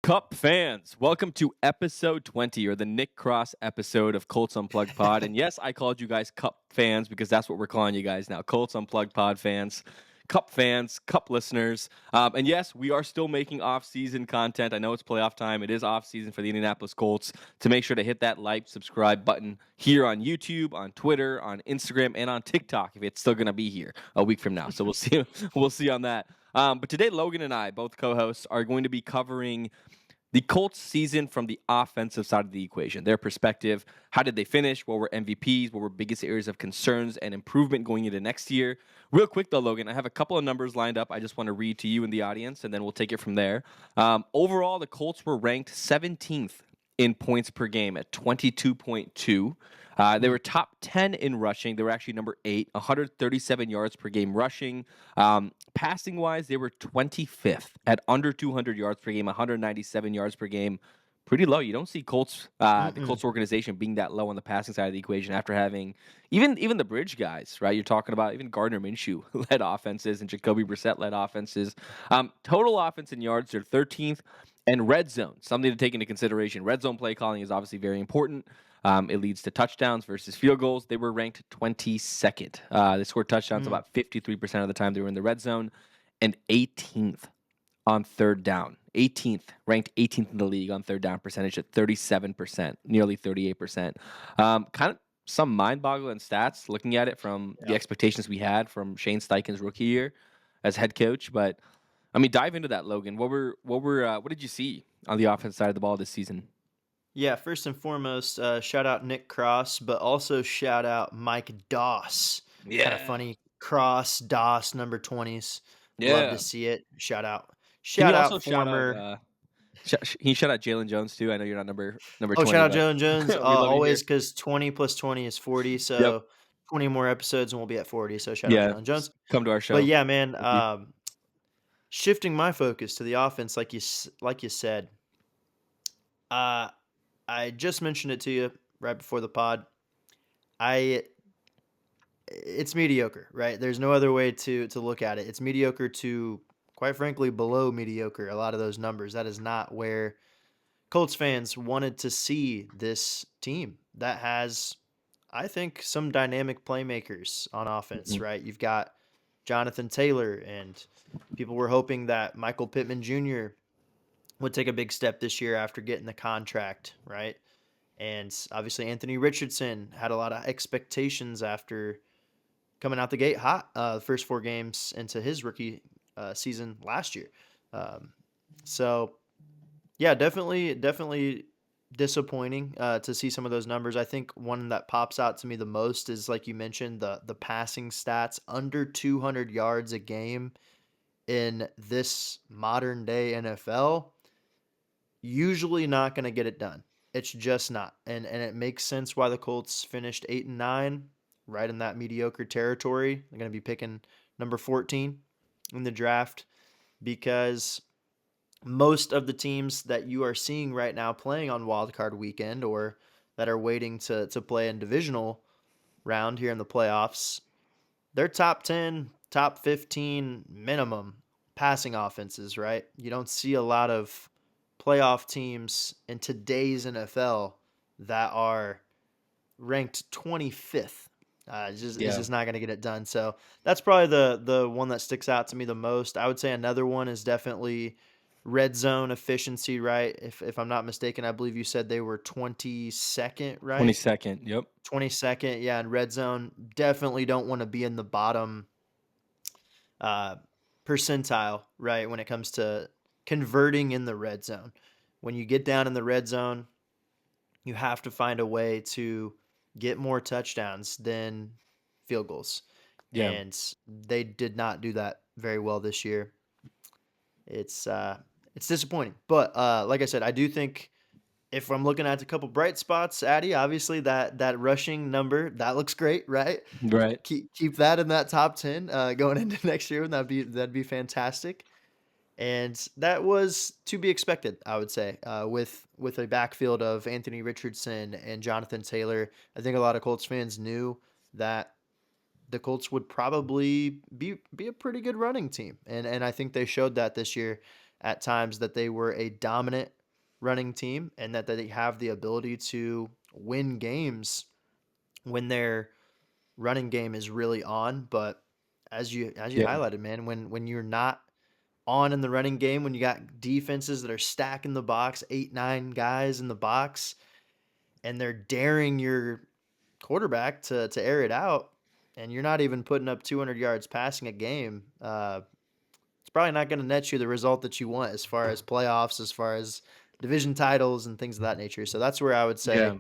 Cup fans, welcome to episode 20, or the Nick Cross episode of Colts Unplugged Pod. And yes, I called you guys Cup fans because that's what we're calling you guys now. Colts Unplugged Pod fans, Cup listeners. And yes, we are still making off-season content. I know it's playoff time. It is off-season for the Indianapolis Colts. To make sure to hit that like, subscribe button here on YouTube, on Twitter, on Instagram, and on TikTok if it's still going to be here a week from now. So we'll see. We'll see on that. But today, Logan and I, both co-hosts, are going to be covering the Colts season from the offensive side of the equation, their perspective. How did they finish? What were MVPs? What were biggest areas of concerns and improvement going into next year? Real quick, though, Logan, I have a couple of numbers lined up I just want to read to you and the audience, and then we'll take it from there. Overall, the Colts were ranked 17th in points per game at 22.2. They were top 10 in rushing. They were actually number 8, 137 yards per game rushing. Passing wise, they were 25th at under 200 yards per game, 197 yards per game. Pretty low. You don't see the Colts organization being that low on the passing side of the equation after having even the bridge guys, right? You're talking about even Gardner Minshew led offenses and Jacoby Brissett led offenses. Total offense in yards, they're 13th. And red zone, something to take into consideration. Red zone play calling is obviously very important. It leads to touchdowns versus field goals. They were ranked 22nd. They scored touchdowns about 53% of the time they were in the red zone, and 18th on third down. 18th, ranked 18th in the league on third down percentage at 37%, nearly 38%. Kind of some mind-boggling stats looking at it from the expectations we had from Shane Steichen's rookie year as head coach. But I mean, dive into that, Logan. What did you see on the offense side of the ball this season? Yeah, first and foremost, shout out Nick Cross, but also shout out Mike Doss. Kind of funny. Cross, Doss, number 20s. Love to Yeah. see it. Shout out. Can you Shout also out shout out? former. He shout out Jalen Jones too. I know you're not number Oh, 20, shout out but Jalen Jones. we love you here. Always, because 20 plus 20 is 40. Yep. So 20 more episodes and we'll be at 40. So shout out Yeah. Jalen Jones. Come to our But show. yeah, man, Thank you. shifting my focus to the offense, like you said, uh, I just mentioned it to you right before the pod. It's mediocre, right? There's no other way to look at it. It's mediocre to, quite frankly, below mediocre. A lot of those numbers. That is not where Colts fans wanted to see this team that has, I think, some dynamic playmakers on offense, Mhm. right? You've got Jonathan Taylor, and people were hoping that Michael Pittman Jr. would take a big step this year after getting the contract, right? And obviously, Anthony Richardson had a lot of expectations after coming out the gate hot the first 4 games into his rookie season last year. Um, so yeah, definitely disappointing to see some of those numbers. I think one that pops out to me the most is, like you mentioned, the passing stats, under 200 yards a game in this modern day NFL. Usually not going to get it done. It's just not, and it makes sense why the Colts finished 8-9, right in that mediocre territory. They're going to be picking number 14 in the draft, because most of the teams that you are seeing right now playing on wildcard weekend, or that are waiting to play in divisional round here in the playoffs, they're top 10, top 15 minimum passing offenses, right? You don't see a lot of playoff teams in today's NFL that are ranked 25th. It's Yeah. just not going to get it done. So that's probably the one that sticks out to me the most. I would say another one is definitely red zone efficiency, right? If I'm not mistaken, I believe you said they were 22nd, right? 22nd. Yep. 22nd, yeah, in red zone. Definitely don't want to be in the bottom uh, percentile, right, when it comes to converting in the red zone. When you get down in the red zone, you have to find a way to get more touchdowns than field goals. Yeah. And they did not do that very well this year. It's disappointing. But like I said, I do think, if I'm looking at a couple bright spots, Addy, obviously that rushing number, that looks great, right? Right. Keep that in that top 10 going into next year, and that'd be fantastic. And that was to be expected, I would say, with a backfield of Anthony Richardson and Jonathan Taylor. I think a lot of Colts fans knew that the Colts would probably be a pretty good running team, and I think they showed that this year. at times that they were a dominant running team and that they have the ability to win games when their running game is really on. But as you Yeah. highlighted, man, when you're not on in the running game, when you got defenses that are stacking the box, 8, 9 guys in the box, and they're daring your quarterback to air it out, and you're not even putting up 200 yards passing a game, it's probably not going to net you the result that you want as far as playoffs, as far as division titles and things of that nature. So that's where I would say Yeah.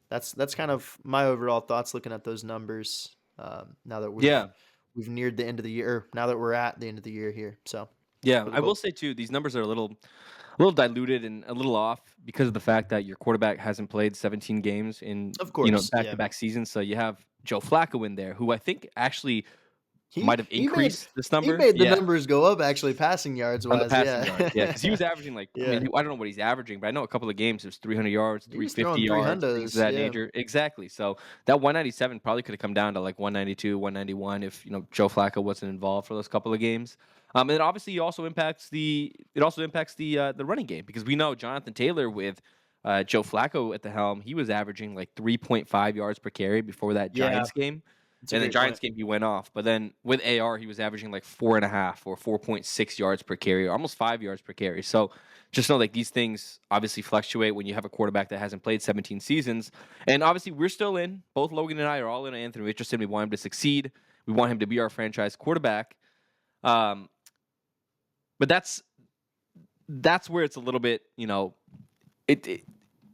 that's kind of my overall thoughts looking at those numbers. Now that Yeah. we've neared the end of the year, or now that we're at the end of the year here. So Yeah. for the I will Colts, say too, these numbers are a little diluted and a little off because of the fact that your quarterback hasn't played 17 games in, of course, yeah, back-to-back seasons. So you have Joe Flacco in there, who I think actually he might have he made increased this he number. made the Yeah. numbers go up actually passing yards On the wise. passing Yeah, yards, yeah, because he was averaging, like, I mean, yeah, I don't know what he's averaging, but I know a couple of games it was 300 yards, he was 350 throwing three yards, things of hundos. that Yeah, nature. Exactly. So that 197 probably could have come down to like 192, 191 if, Joe Flacco wasn't involved for those couple of games. And obviously it also impacts the running game because we know Jonathan Taylor with Joe Flacco at the helm, he was averaging like 3.5 yards per carry before that yeah, Giants game. it's a And the great point. Giants game, he went off. But then with AR, he was averaging like 4.5 or 4.6 yards per carry, or almost 5 yards per carry. So just know like these things obviously fluctuate when you have a quarterback that hasn't played 17 seasons. And obviously, we're still in. Both Logan and I are all in on Anthony Richardson. We want him to succeed. We want him to be our franchise quarterback. Um, but that's where it's a little bit, it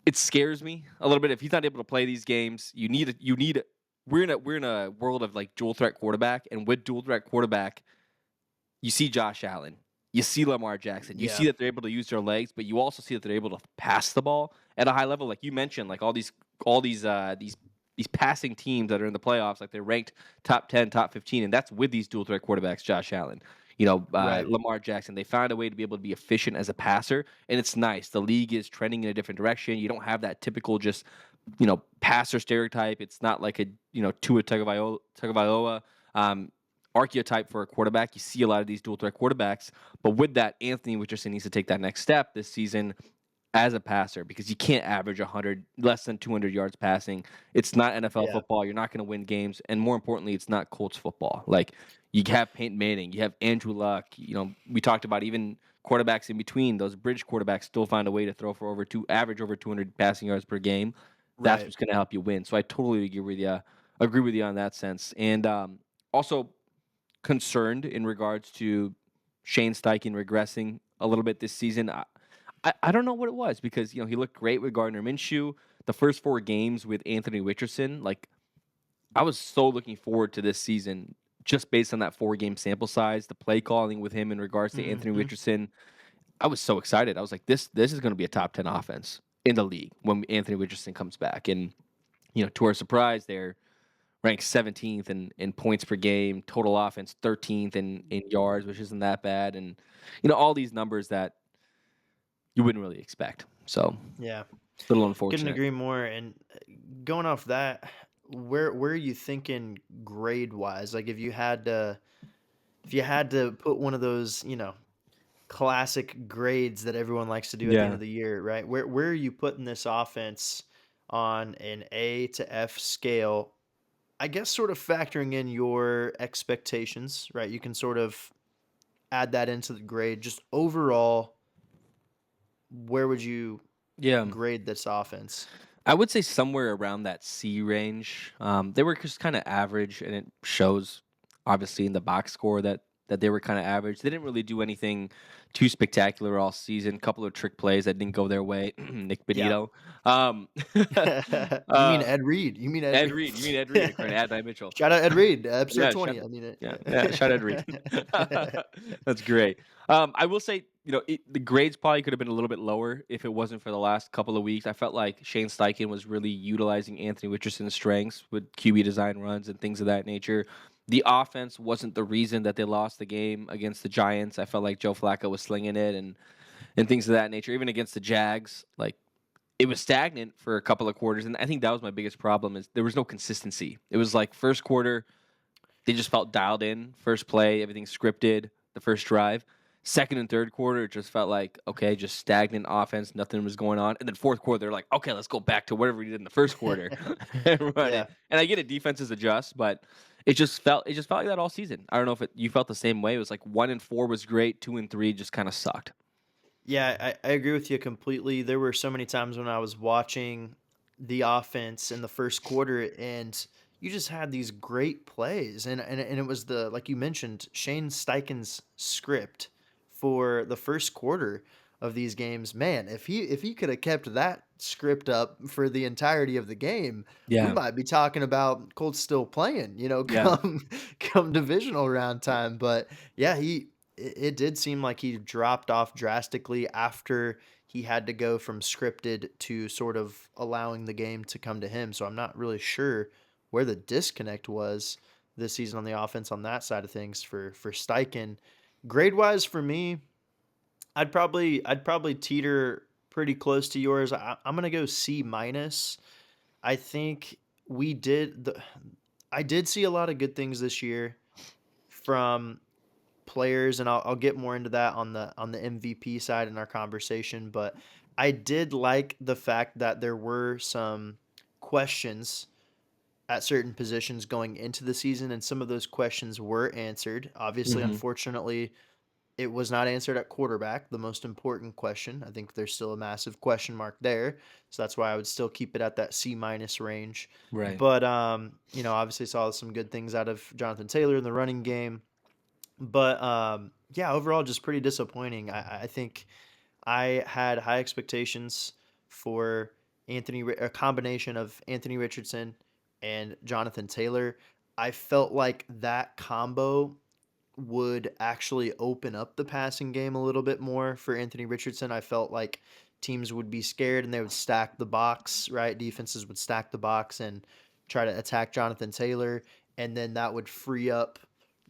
it scares me a little bit if he's not able to play these games. We're in a world of like dual threat quarterback, and with dual threat quarterback, you see Josh Allen, you see Lamar Jackson, you Yeah, see that they're able to use their legs, but you also see that they're able to pass the ball at a high level, like you mentioned, like all these passing teams that are in the playoffs, like they're ranked top 10, top 15, and that's with these dual threat quarterbacks, Josh Allen. right, Lamar Jackson. They found a way to be able to be efficient as a passer, and it's nice. The league is trending in a different direction. You don't have that typical just passer stereotype. It's not like a Tua Tagovailoa um, archetype for a quarterback. You see a lot of these dual threat quarterbacks, but with that, Anthony Richardson needs to take that next step this season as a passer because you can't average 100 less than 200 yards passing. It's not NFL yeah, football. You're not going to win games, and more importantly, it's not Colts football. Like you have Peyton Manning, you have Andrew Luck. We talked about even quarterbacks in between. Those bridge quarterbacks still find a way to throw for average over 200 passing yards per game. That's right, what's going to help you win. So I totally agree with you on that sense. And also concerned in regards to Shane Steichen regressing a little bit this season. I don't know what it was because he looked great with Gardner Minshew. The first 4 games with Anthony Richardson, like I was so looking forward to this season just based on that 4-game sample size, the play calling with him in regards to Anthony hmm Richardson. I was so excited. I was like, this is going to be a top 10 offense in the league when Anthony Richardson comes back. And to our surprise, they're ranked 17th in points per game, total offense 13th in yards, which isn't that bad, and all these numbers that you wouldn't really expect. So yeah. a little Couldn't unfortunate. agree more. And going off that, where are you thinking grade wise? Like if you had to put one of those, classic grades that everyone likes to do at the end Yeah. of the year, right? Where are you putting this offense on an A to F scale? I guess sort of factoring in your expectations, right? You can sort of add that into the grade. Just overall, where would you Yeah. grade this offense? I would say somewhere around that C range. They were just kind of average, and it shows obviously in the box score that they were kind of average. They didn't really do anything too spectacular all season. A couple of trick plays that didn't go their way. Nick Yeah. Benito. Um, You mean uh, Ed Reed? You mean Ed Ed Reed? Reed. You mean Ed Reed, according to Adai Mitchell. Shout out Ed Reed, episode Yeah, 20. I mean yeah, shout out Reed. it. That's great. I will say, the grades probably could have been a little bit lower if it wasn't for the last couple of weeks. I felt like Shane Steichen was really utilizing Anthony Richardson's strengths with QB design runs and things of that nature. The offense wasn't the reason that they lost the game against the Giants. I felt like Joe Flacco was slinging it and things of that nature. Even against the Jags, like it was stagnant for a couple of quarters, and I think that was my biggest problem is there was no consistency. It was like first quarter they just felt dialed in. First play, everything scripted. The first drive. Second and third quarter, it just felt like, okay, just stagnant offense, nothing was going on. And then fourth quarter, they're like, okay, let's go back to whatever we did in the first quarter and run Yeah. it. And I get it, defenses adjust, but it just felt like that all season. I don't know if you felt the same way. It was like 1-4 was great, 2-3 just kind of sucked. Yeah, I agree with you completely. There were so many times when I was watching the offense in the first quarter and you just had these great plays and it was the like you mentioned, Shane Steichen's script for the first quarter of these games. Man, if he could have kept that script up for the entirety of the game, we Yeah, might be talking about Colts still playing, yeah, come divisional round time. But yeah, it did seem like he dropped off drastically after he had to go from scripted to sort of allowing the game to come to him. So I'm not really sure where the disconnect was this season on the offense on that side of things for Steichen. Grade wise for me, I'd probably teeter pretty close to yours. I'm gonna go C minus. I think we did the I did see a lot of good things this year from players, and I'll get more into that on the MVP side in our conversation. But I did like the fact that there were some questions at certain positions going into the season, and some of those questions were answered. Obviously, hmm unfortunately, it was not answered at quarterback, the most important question. I think there's still a massive question mark there. So that's why I would still keep it at that C minus range. right. But obviously saw some good things out of Jonathan Taylor in the running game. But yeah, overall, just pretty disappointing. I think I had high expectations for a combination of Anthony Richardson and Jonathan Taylor. I felt like that combo would actually open up the passing game a little bit more for Anthony Richardson. I felt like teams would be scared and they would stack the box, right? Defenses would stack the box and try to attack Jonathan Taylor, and then that would free up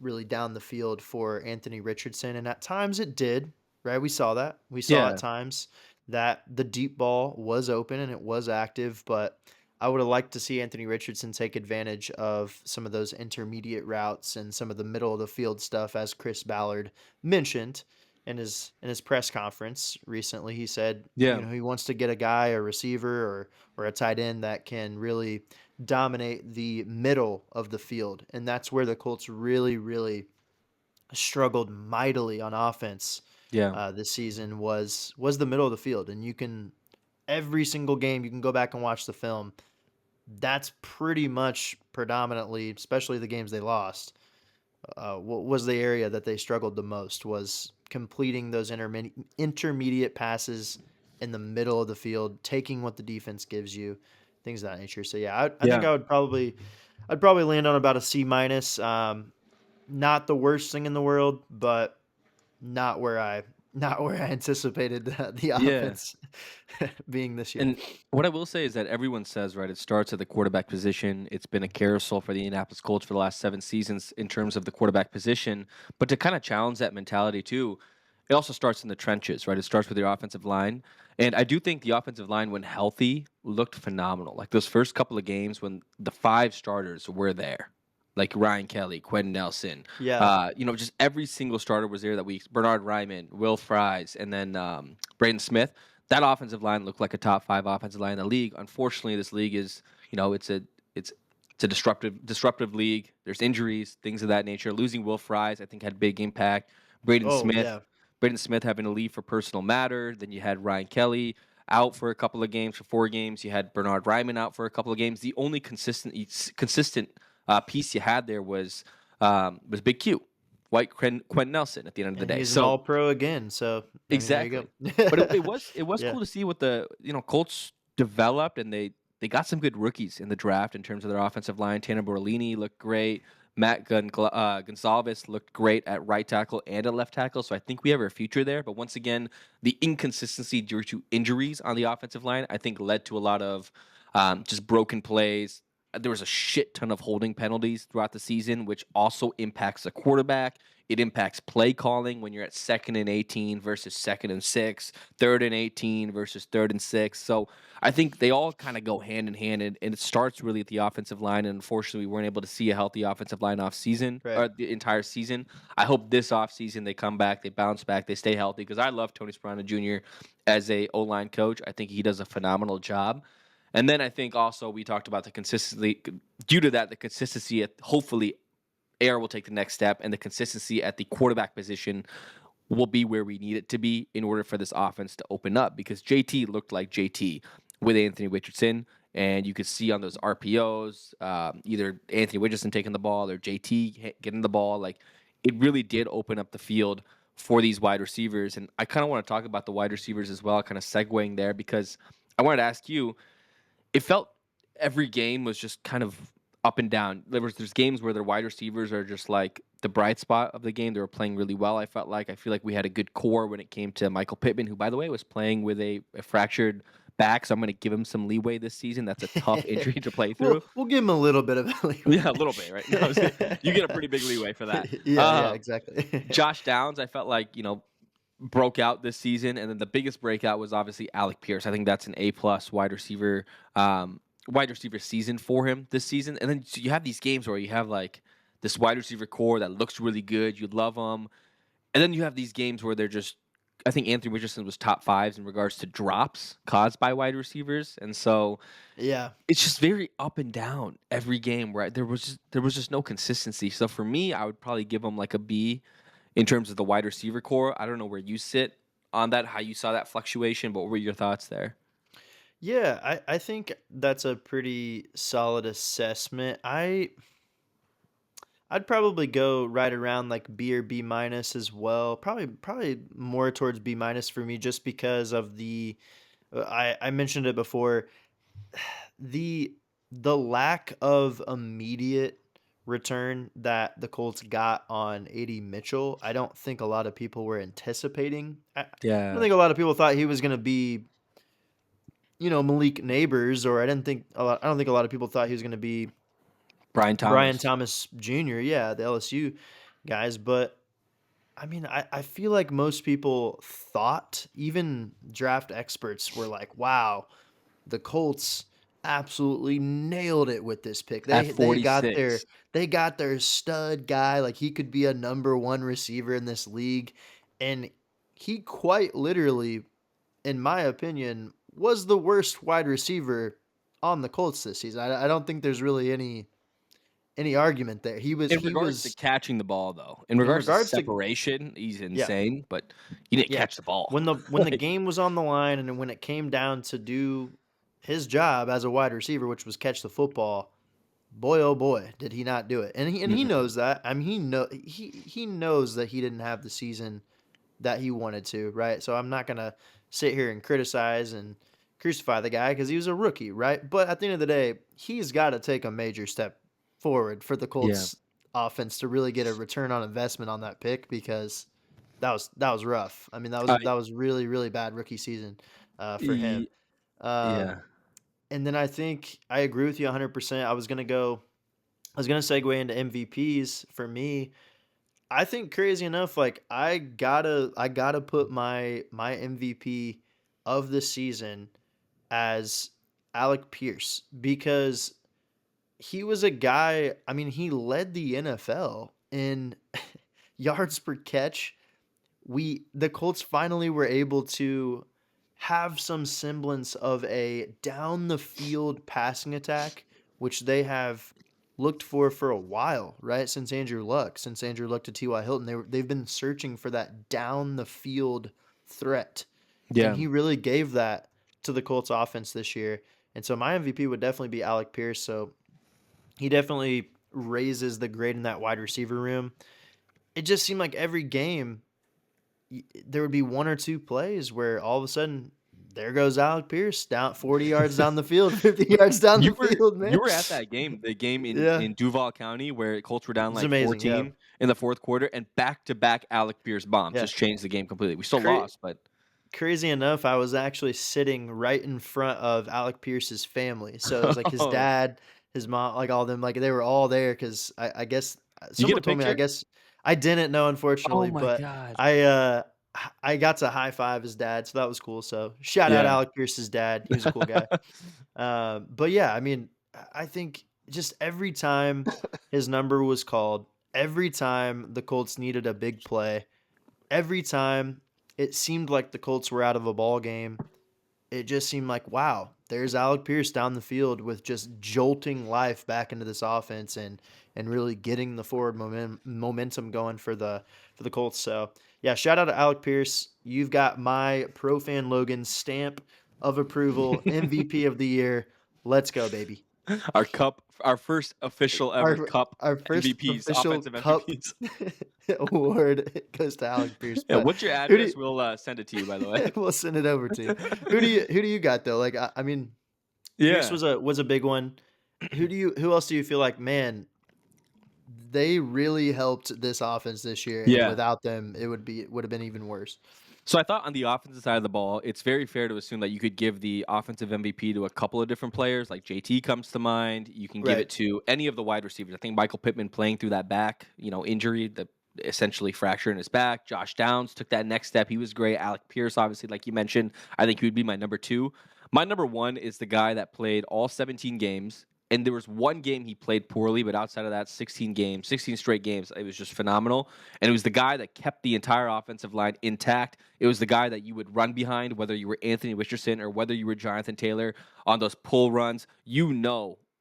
really down the field for Anthony Richardson. And at times it did, right? We saw that. We saw at Yeah, times that the deep ball was open and it was active, but I would have liked to see Anthony Richardson take advantage of some of those intermediate routes and some of the middle of the field stuff, as Chris Ballard mentioned in his press conference recently. He said, yeah, he wants to get a guy, a receiver or a tight end that can really dominate the middle of the field, and that's where the Colts really, really struggled mightily on offense yeah, this season was the middle of the field, and you can every single game you can go back and watch the film. That's pretty much predominantly, especially the games they lost, what was the area that they struggled the most was completing those intermediate passes in the middle of the field, taking what the defense gives you, things of that nature. So yeah, I think yeah. I'd probably land on about a C minus. Not the worst thing in the world, but not where I not where I anticipated the Yeah. offense being this year. And what I will say is that everyone says, right, it starts at the quarterback position. It's been a carousel for the Indianapolis Colts for the last 7 seasons in terms of the quarterback position. But to kind of challenge that mentality too, it also starts in the trenches, right? It starts with your offensive line. And I do think the offensive line, when healthy, looked phenomenal. Like those first couple of games when the five starters were there, like Ryan Kelly, Quentin Nelson, Yeah. just every single starter was there that week. Bernard Ryman, Will Fries, and then Braden Smith. That offensive line looked like a top five offensive line in the league. Unfortunately, this league is, it's it's a disruptive league. There's injuries, things of that nature. Losing Will Fries, I think, had big impact. Braden Oh Smith, yeah. Braden Smith having to leave for personal matter. Then you had Ryan Kelly out for a couple of games, for 4 games. You had Bernard Ryman out for a couple of games. The only consistent piece you had there was Big Q, Quentin Nelson at the end of the And day. he's an So all pro again. So I mean, there you exactly. But go. it was Yeah. cool to see what the Colts developed, and they got some good rookies in the draft in terms of their offensive line. Tanner Borellini looked great. Gonzalez looked great at right tackle and at left tackle. So I think we have a future there. But once again, the inconsistency due to injuries on the offensive line, I think, led to a lot of just broken plays. There was a shit ton of holding penalties throughout the season, which also impacts the quarterback. It impacts play calling when you're at 2nd and 18 versus 2nd and 6, 3rd and 18 versus 3rd and 6. So I think they all kind of go hand in hand, and it starts really at the offensive line. And unfortunately, we weren't able to see a healthy offensive line off season Right. or the entire season. I hope this off season they come back, they bounce back, they stay healthy because I love Tony Sparano Jr. as a O line coach. I think he does a phenomenal job. And then I think also we talked about the consistency. Due to that, the consistency at hopefully Air will take the next step, and the consistency at the quarterback position will be where we need it to be in order for this offense to open up. Because JT looked like JT with Anthony Richardson, and you could see on those RPOs, either Anthony Richardson taking the ball or JT getting the ball. Like it really did open up the field for these wide receivers, and I kind of want to talk about the wide receivers as well, kind of segueing there because I wanted to ask you it felt every game was just kind of up and down. There's games where their wide receivers are just like the bright spot of the game. They were playing really well. I feel like we had a good core when it came to Michael Pittman, who by the way was playing with a fractured back. So I'm going to give him some leeway this season. That's a tough injury to play through. We'll give him a little bit of a Yeah, a leeway. little bit, right? No, you get a pretty big leeway for that. Yeah, exactly. Josh Downs, I felt like broke out this season, and then the biggest breakout was obviously Alec Pierce. I think that's an A+ wide receiver season for him this season. And then you have these games where you have like this wide receiver core that looks really good. You love them, and then you have these games where they're just. I think Anthony Richardson was top fives in regards to drops caused by wide receivers, and so Yeah. it's just very up and down every game. Right, there was just no consistency. So for me, I would probably give him like a B in terms of the wide receiver core. I don't know where you sit on that, how you saw that fluctuation, but what were your thoughts there? Yeah, I think that's a pretty solid assessment. I'd probably go right around like B or B minus as well. Probably more towards B minus for me just because of the I mentioned it before, the the lack of immediate return that the Colts got on AD Mitchell. I don't think a lot of people were anticipating. I don't Yeah, think a lot of people thought he was going to be, Malik Neighbors, or I don't think a lot of people thought he was going to be Brian Brian Thomas. Thomas Jr., yeah, the LSU guys, but I mean, I feel like most people thought, even draft experts were like, "Wow, the Colts absolutely nailed it with this pick. At They got 46. their stud guy, like he could be a number 1 receiver in this league." And he quite literally, in my opinion, was the worst wide receiver on the Colts this season. I don't think there's really any argument there. In He regards to was catching the ball, though, in in regards to regards to separation, he's yeah, insane, but he didn't yeah. catch the ball. When the Like, game was on the line and when it came down to do his job as a wide receiver, which was catch the football, boy oh boy, did he not do it. And he mm-mm. knows that. I mean, he knows that he didn't have the season that he wanted to, right? So I'm not going to sit here and criticize and crucify the guy because he was a rookie, right? But at the end of the day, he's got to take a major step forward for the Yeah. Colts offense to really get a return on investment on that pick, because that was rough. I mean, I that was really really bad rookie season for him. y Um, yeah. and then I think I agree with you 100%. I was gonna segue into MVPs for me. I think crazy enough, like I gotta put my MVP of the season as Alec Pierce, because he was a guy. I mean, he led the NFL in yards per catch. The Colts finally were able to have some semblance of a down the field passing attack, which they have looked for a while, right? Since Andrew Luck to T.Y. Hilton, they've been searching for that down the field threat, and Yeah. he really gave that to the Colts offense this year. And so my MVP would definitely be Alec Pierce. So he definitely raises the grade in that wide receiver room. It just seemed like every game there would be one or two plays where all of a sudden there goes Alec Pierce down 40 yards down the field, 50 yards down You the were field, you man. were at that game, the game in Yeah, Duval County where Colts were down it's like amazing. Yeah, 14 in the 4th quarter, and back-to-back Alec Pierce bombs yeah. just changed the game completely. We still Cra- lost, but Crazy enough, I was actually sitting right in front of Alec Pierce's family. So it was like his oh, dad, his mom, like all of them, like they were all there because I guess you get a someone told me, I picture? guess I didn't know, Oh unfortunately, my but god. I got to high five his dad, so that was cool. So shout out Yeah. Alec Pierce's dad. He was a cool guy. But yeah, I mean, I think just every time his number was called, every time the Colts needed a big play, every time it seemed like the Colts were out of a ball game, it just seemed like, wow, there's Alec Pierce down the field with just jolting life back into this offense and really getting the forward momentum going for the Colts. So yeah, shout out to Alec Pierce. You've got my Pro Fan Logan stamp of approval, MVP of the year. Let's go, baby. Our first official ever Our cup our first MVPs, official offensive cup MVPs. award goes to Alec Pierce. Yeah, But what's your who do address? We'll send it to you, by the way. we'll send it over to you. Who do you got though? Like I mean, Pierce Yeah. was a big one. Who else do you feel like, man, they really helped this offense this year, and Yeah. without them, it would have been even worse. So I thought on the offensive side of the ball, it's very fair to assume that you could give the offensive MVP to a couple of different players. Like JT comes to mind. You can give Right. it to any of the wide receivers. I think Michael Pittman playing through that back, injury, the essentially fracture in his back. Josh Downs took that next step. He was great. Alec Pierce, obviously, like you mentioned, I think he would be my number two. My number one is the guy that played all 17 games. And there was one game he played poorly, but outside of that, 16 games, 16 straight games, it was just phenomenal. And it was the guy that kept the entire offensive line intact. It was the guy that you would run behind, whether you were Anthony Richardson or whether you were Jonathan Taylor on those pull runs.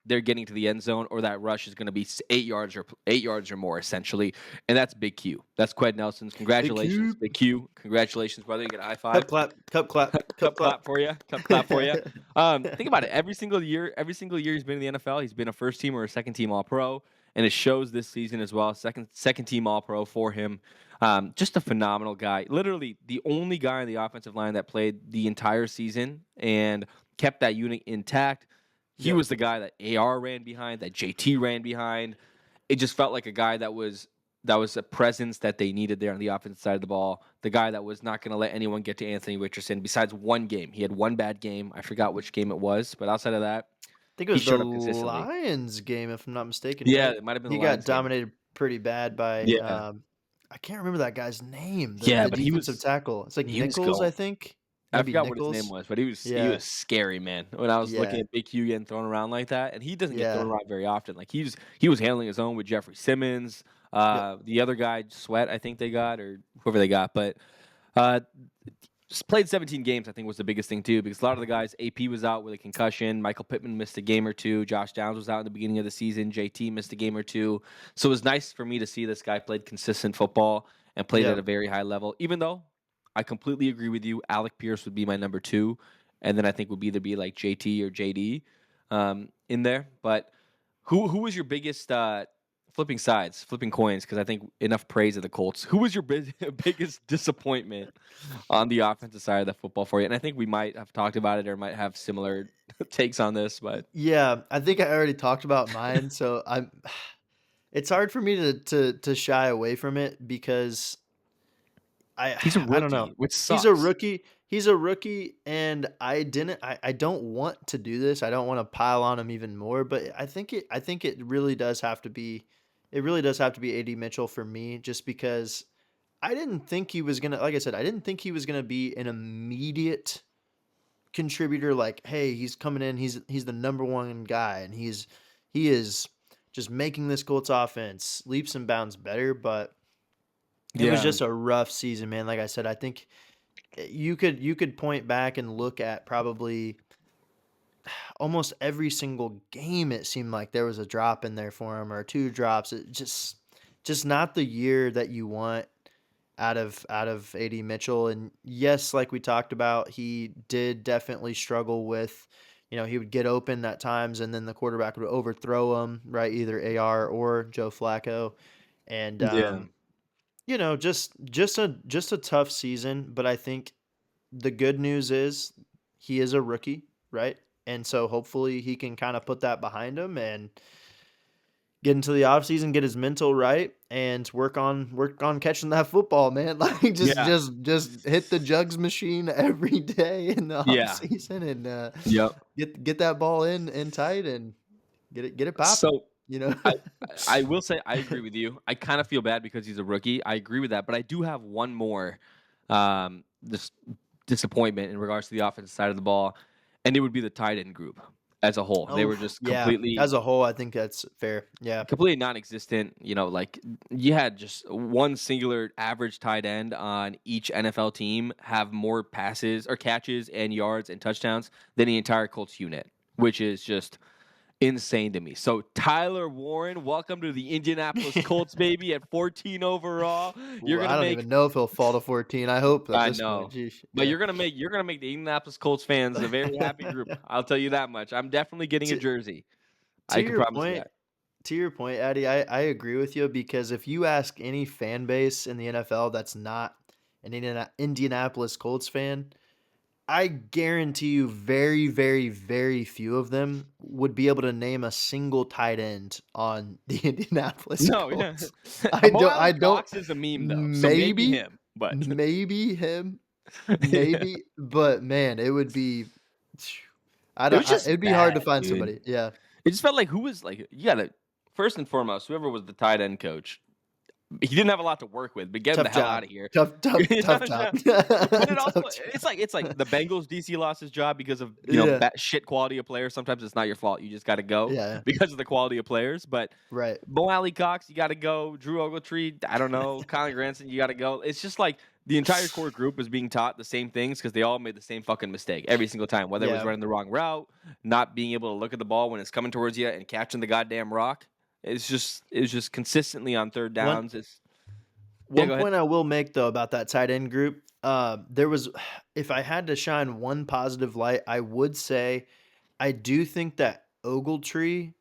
They're getting to the end zone, or that rush is going to be 8 yards or more, essentially. And that's Big Q. That's Qued Nelson's. Big Congratulations, cube. Big Q. Congratulations, brother. You get a high five. Cup clap. Cup clap. Cup Cup clap. clap for you. Cup clap for you. Think about it. Every single year he's been in the NFL, he's been a first team or a second team All Pro, and it shows this season as well. Second team All Pro for him. Just a phenomenal guy. Literally the only guy on the offensive line that played the entire season and kept that unit intact. He Yep. was the guy that AR ran behind, that JT ran behind. It just felt like a guy that was a presence that they needed there on the offensive side of the ball. The guy that was not going to let anyone get to Anthony Richardson besides one game. He had one bad game. I forgot which game it was, but outside of that, I think it he was the showed up consistently. Lions game, if I'm not mistaken, Yeah, right? it might have been He the got Lions game. dominated pretty bad by Yeah. I can't remember that guy's name. Yeah, The but he defensive was tackle. It's like he was Nichols, going. I think. I Maybe forgot what his name Nichols. was, but he Yeah. was scary, man. When I was looking Yeah. at Big Q getting thrown around like that, and he doesn't get thrown Yeah. around very often. Like he was handling his own with Jeffrey Simmons, Yep. the other guy Sweat, I think they got, or whoever they got, but uh, just played 17 games. I think was the biggest thing too, because a lot of the guys, AP was out with a concussion, Michael Pittman missed a game or two, Josh Downs was out in the beginning of the season, JT missed a game or two, so it was nice for me to see this guy played consistent football and played Yeah. at a very high level. Even though I completely agree with you, Alec Pierce would be my number two, and then I think would either be like JT or JD in there. But who was your biggest flipping coins? Because I think enough praise of the Colts. Who was your biggest disappointment on the offensive side of the football for you? And I think we might have talked about it or might have similar takes on this, but Yeah. I think I already talked about mine, so I'm it's hard for me to shy away from it because I he's a I don't know. rookie, which He's a sucks. rookie. He's a rookie, and I don't want to do this. I don't want to pile on him even more, but I think it really does have to be AD Mitchell for me, just because I didn't think he was gonna, like I said, I didn't think he was gonna be an immediate contributor. Like, hey, he's coming in, he's the number one guy, and he is just making this Colts offense leaps and bounds better, but it was Yeah, just a rough season, man. Like I said, I think you could point back and look at probably almost every single game. It seemed like there was a drop in there for him or two drops. It just not the year that you want out of AD Mitchell. And yes, like we talked about, he did definitely struggle with, he would get open at times and then the quarterback would overthrow him, right? Either AR or Joe Flacco. And yeah, just a tough season, but I think the good news is he is a rookie, right? And so hopefully he can kind of put that behind him and get into the offseason, get his mental right, and work on catching that football, man. Like just yeah, just just hit the jugs machine every day in the yeah. offseason and Yep. get that ball in tight and get it popping. So you know? I I will say I agree with you. I kind of feel bad because he's a rookie. I agree with that, but I do have one more this disappointment in regards to the offensive side of the ball, and it would be the tight end group as a whole. They Oh, were just yeah. completely As a whole, I think that's fair. Yeah. completely non-existent. Like you had just one singular average tight end on each NFL team have more passes or catches and yards and touchdowns than the entire Colts unit, which is just insane to me. So Tyler Warren, welcome to the Indianapolis Colts, baby, at 14 overall. You're Ooh, gonna I don't make even know if he'll fall to 14. I hope at I this point. know. Jeez. But Yeah. you're gonna make the Indianapolis Colts fans a very happy group. I'll tell you that much. I'm definitely getting a to, jersey. to I can your promise you point, that. Addy, I agree with you because if you ask any fan base in the NFL that's not an Indianapolis Colts fan, I guarantee you very, very, very few of them would be able to name a single tight end on the Indianapolis No, yeah. Colts. I Mo don't Cox is a meme though, so maybe maybe him, but maybe him, yeah. maybe, but man, it would be I It don't was just it'd be hard to bad, find dude. somebody. Yeah. It just felt like who was like you gotta first and foremost, whoever was the tight end coach, he didn't have a lot to work with, but get him the Tough hell job. out of here. Tough job. But it also Tough job. it's like the Bengals DC lost his job because of, Yeah. shit quality of players. Sometimes it's not your fault. You just got to go Yeah. because of the quality of players. But Right. Mo Alley Cox, you got to go. Drew Ogletree, I don't know. Colin Granson, you got to go. It's just like the entire core group is being taught the same things because they all made the same fucking mistake every single time. Whether it was Yeah. running the wrong route, not being able to look at the ball when it's coming towards you, and catching the goddamn rock. It's just consistently on third One downs. Yeah, One go ahead. point I will make though about that tight end group, there was if I had to shine one positive light, I would say I do think that Ogletree,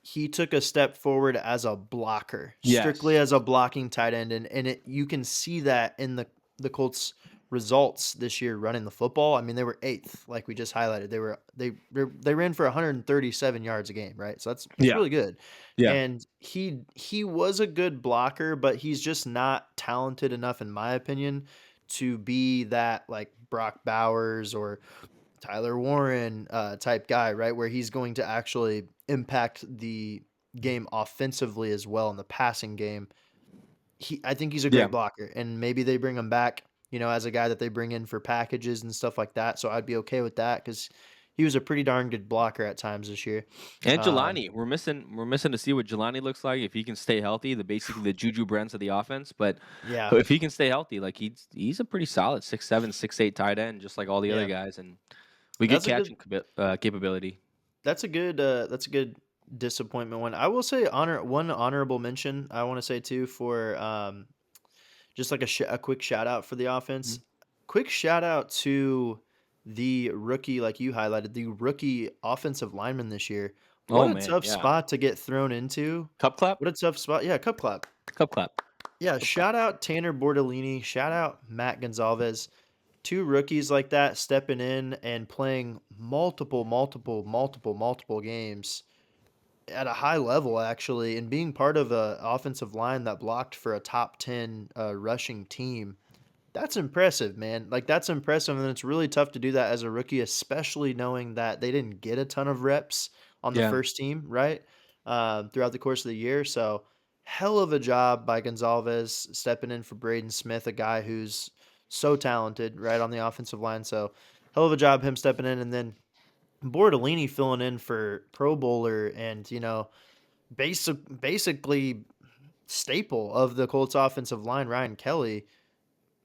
he took a step forward as a blocker, strictly Yes. as a blocking tight end, and you can see that in the Colts results this year running the football. I mean, they were eighth, like we just highlighted. They ran for 137 yards a game, right? So that's Yeah. really good. Yeah. And he was a good blocker, but he's just not talented enough, in my opinion, to be that like Brock Bowers or Tyler Warren type guy, right? Where he's going to actually impact the game offensively as well in the passing game. I think he's a Yeah. great blocker, and maybe they bring him back, as a guy that they bring in for packages and stuff like that. So I'd be okay with that because he was a pretty darn good blocker at times this year. And Um, Jelani, we're missing to see what Jelani looks like if he can stay healthy. Basically the Juju Brents of the offense, but yeah, if he can stay healthy, like he's a pretty solid 6'7", 6'8" tight end, just like all the other yeah, guys, and we get that's a good catching capability. that's a good disappointment one. I will say one honorable mention I want to say too for just like a quick shout out for the offense. Mhm. Quick shout out to the rookie, like you highlighted, the rookie offensive lineman this year. What Oh a man, tough yeah. spot to get thrown into. Cup clap, What a tough spot. Yeah, cup clap. cup clap, Yeah, cup clap. shout out Tanner Bordellini. Shout out Matt Gonzalez. Two rookies like that stepping in and playing multiple games at a high level actually, and being part of a offensive line that blocked for a top 10 rushing team. That's impressive, man. Like that's impressive, and it's really tough to do that as a rookie, especially knowing that they didn't get a ton of reps on the Yeah, first team, right? Throughout the course of the year, so hell of a job by Gonzalez stepping in for Braden Smith, a guy who's so talented, right on the offensive line. So hell of a job him stepping in, and then Bordellini filling in for Pro Bowler and basically staple of the Colts offensive line, Ryan Kelly.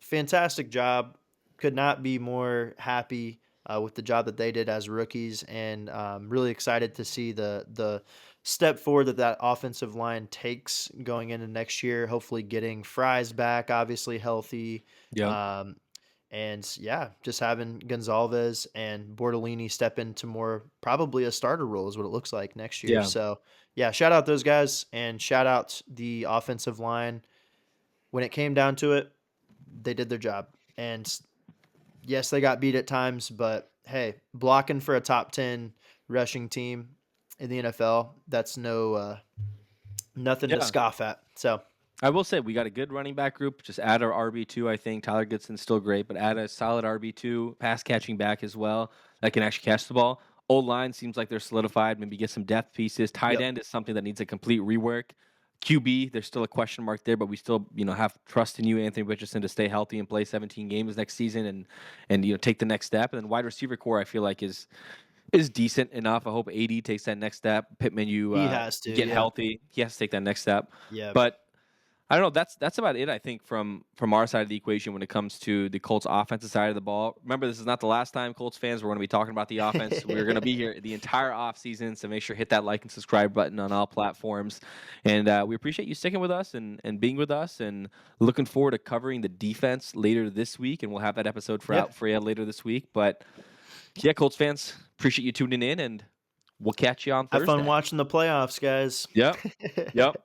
Fantastic job. Could not be more happy with the job that they did as rookies, and really excited to see the step forward that offensive line takes going into next year. Hopefully, getting Fries back, obviously healthy, yeah, um, and yeah, just having Gonzalez and Bordellini step into more probably a starter role is what it looks like next year. yeah, So yeah, shout out those guys and shout out the offensive line. When it came down to it, they did their job. And yes, they got beat at times, but hey, blocking for a top 10 rushing team in the NFL, that's nothing to yeah. scoff at. So, I will say we got a good running back group. Just add our RB2. I think Tyler Goodson's still great, but add a solid RB2 pass catching back as well that can actually catch the ball. O-line seems like they're solidified. Maybe get some depth pieces. Tight Yep. end is something that needs a complete rework. QB, there's still a question mark there, but we still, have trust in you, Anthony Richardson, to stay healthy and play 17 games next season and take the next step. And then wide receiver core, I feel like is decent enough. I hope AD takes that next step. Pittman, He has to, get yeah. healthy. He has to take that next step. Yeah. But I don't know. That's about it. I think from our side of the equation when it comes to the Colts offensive side of the ball. Remember, this is not the last time, Colts fans, we're going to be talking about the offense. We're going to be here the entire offseason, so make sure to hit that like and subscribe button on all platforms. And we appreciate you sticking with us and being with us, and looking forward to covering the defense later this week. And we'll have that episode out for you later this week. But yeah, Colts fans, appreciate you tuning in, and we'll catch you on Thursday. Have fun watching the playoffs, guys. Yep. Yep.